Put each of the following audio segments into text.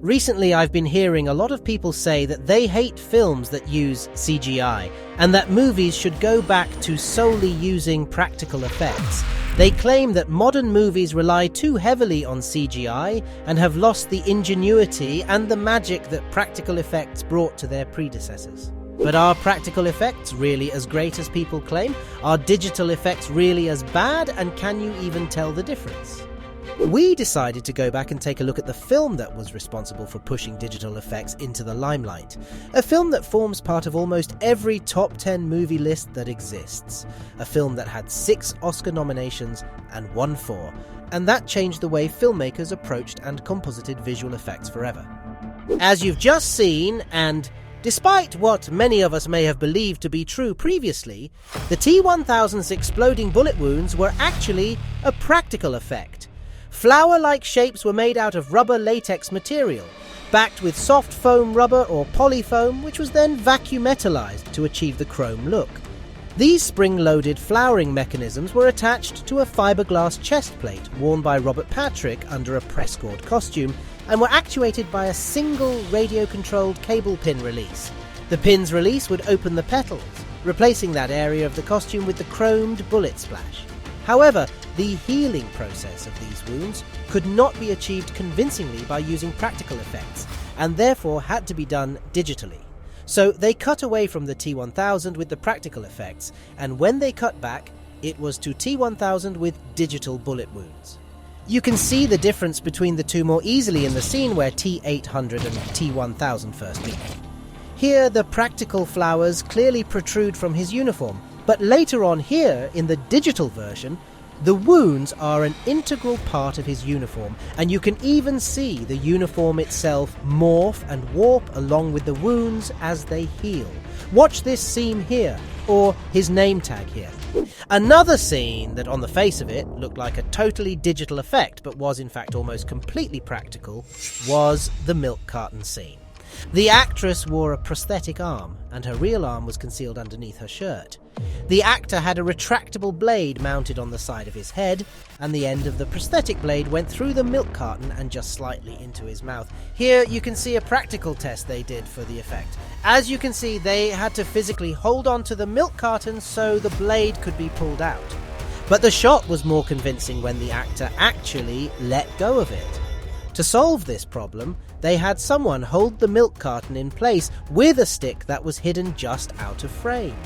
Recently, I've been hearing a lot of people say that they hate films that use CGI, and that movies should go back to solely using practical effects. They claim that modern movies rely too heavily on CGI and have lost the ingenuity and the magic that practical effects brought to their predecessors. But are practical effects really as great as people claim? Are digital effects really as bad, and can you even tell the difference? We decided to go back and take a look at the film that was responsible for pushing digital effects into the limelight. A film that forms part of almost every top 10 movie list that exists. A film that had 6 Oscar nominations and won 4. And that changed the way filmmakers approached and composited visual effects forever. As you've just seen, and despite what many of us may have believed to be true previously, the T-1000's exploding bullet wounds were actually a practical effect. Flower-like shapes were made out of rubber latex material, backed with soft foam rubber or polyfoam, which was then vacuum metallized to achieve the chrome look. These spring-loaded flowering mechanisms were attached to a fiberglass chest plate worn by Robert Patrick under a Prescott costume, and were actuated by a single radio-controlled cable pin release. The pin's release would open the petals, replacing that area of the costume with the chromed bullet splash. However, the healing process of these wounds could not be achieved convincingly by using practical effects, and therefore had to be done digitally. So they cut away from the T-1000 with the practical effects, and when they cut back, it was to T-1000 with digital bullet wounds. You can see the difference between the two more easily in the scene where T-800 and T-1000 first meet. Here, the practical flowers clearly protrude from his uniform, but later on here, in the digital version, the wounds are an integral part of his uniform, and you can even see the uniform itself morph and warp along with the wounds as they heal. Watch this seam here, or his name tag here. Another scene that on the face of it looked like a totally digital effect, but was in fact almost completely practical, was the milk carton scene. The actress wore a prosthetic arm, and her real arm was concealed underneath her shirt. The actor had a retractable blade mounted on the side of his head, and the end of the prosthetic blade went through the milk carton and just slightly into his mouth. Here you can see a practical test they did for the effect. As you can see, they had to physically hold on to the milk carton so the blade could be pulled out. But the shot was more convincing when the actor actually let go of it. To solve this problem, they had someone hold the milk carton in place with a stick that was hidden just out of frame.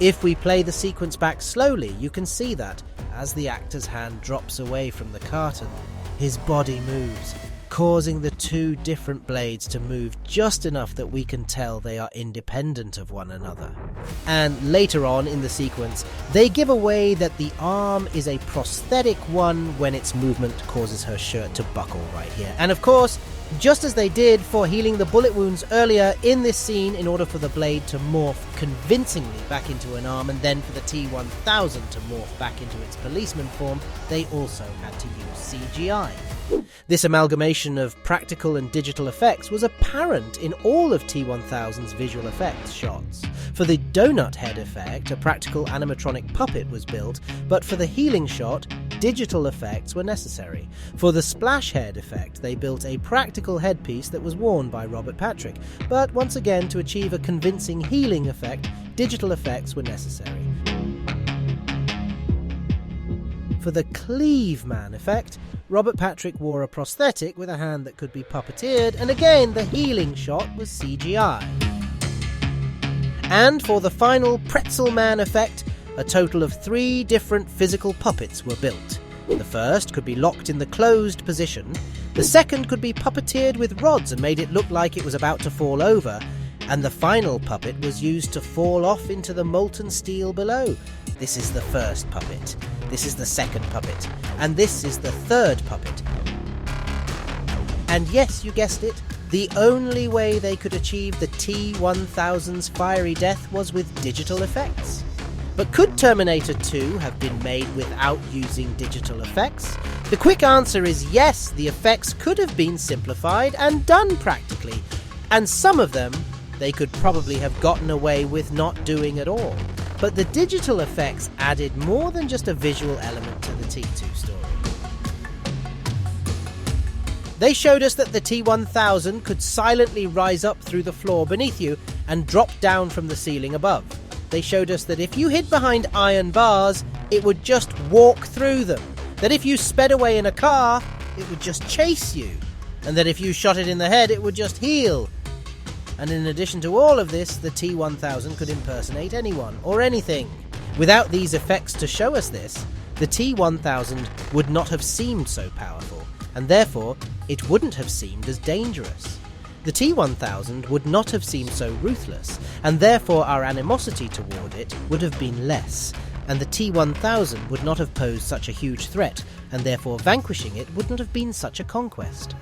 If we play the sequence back slowly, you can see that, as the actor's hand drops away from the carton, his body moves, causing the two different blades to move just enough that we can tell they are independent of one another. And later on in the sequence, they give away that the arm is a prosthetic one when its movement causes her shirt to buckle right here. And of course, just as they did for healing the bullet wounds earlier in this scene in order for the blade to morph convincingly back into an arm and then for the T-1000 to morph back into its policeman form, they also had to use CGI. This amalgamation of practical and digital effects was apparent in all of T-1000's visual effects shots. For the donut head effect, a practical animatronic puppet was built, but for the healing shot, digital effects were necessary. For the splash head effect, they built a practical headpiece that was worn by Robert Patrick, but once again, to achieve a convincing healing effect, digital effects were necessary. For the Cleave Man effect, Robert Patrick wore a prosthetic with a hand that could be puppeteered, and again the healing shot was CGI. And for the final Pretzel Man effect, a total of 3 different physical puppets were built. The first could be locked in the closed position, the second could be puppeteered with rods and made it look like it was about to fall over, and the final puppet was used to fall off into the molten steel below. This is the first puppet, this is the second puppet, and this is the third puppet. And yes, you guessed it, the only way they could achieve the T-1000's fiery death was with digital effects. But could Terminator 2 have been made without using digital effects? The quick answer is yes, the effects could have been simplified and done practically, and some of them they could probably have gotten away with not doing at all. But the digital effects added more than just a visual element to the T2 story. They showed us that the T-1000 could silently rise up through the floor beneath you and drop down from the ceiling above. They showed us that if you hid behind iron bars, it would just walk through them. That if you sped away in a car, it would just chase you. And that if you shot it in the head, it would just heal. And in addition to all of this, the T-1000 could impersonate anyone or anything. Without these effects to show us this, the T-1000 would not have seemed so powerful, and therefore it wouldn't have seemed as dangerous. The T-1000 would not have seemed so ruthless, and therefore our animosity toward it would have been less, and the T-1000 would not have posed such a huge threat, and therefore vanquishing it wouldn't have been such a conquest.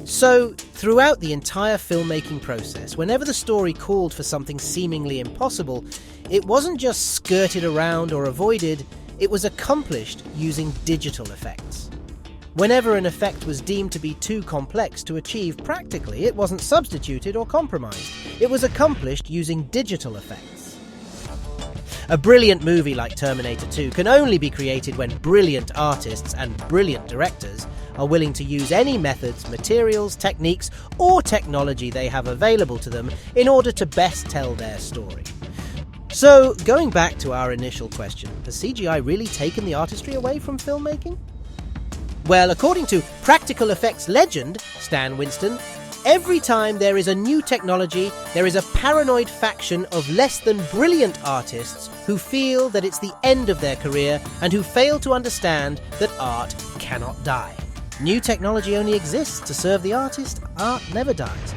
So, throughout the entire filmmaking process, whenever the story called for something seemingly impossible, it wasn't just skirted around or avoided, it was accomplished using digital effects. Whenever an effect was deemed to be too complex to achieve practically, it wasn't substituted or compromised. It was accomplished using digital effects. A brilliant movie like Terminator 2 can only be created when brilliant artists and brilliant directors are willing to use any methods, materials, techniques, or technology they have available to them in order to best tell their story. So, going back to our initial question, has CGI really taken the artistry away from filmmaking? Well, according to practical effects legend Stan Winston, every time there is a new technology, there is a paranoid faction of less than brilliant artists who feel that it's the end of their career and who fail to understand that art cannot die. New technology only exists to serve the artist, art never dies.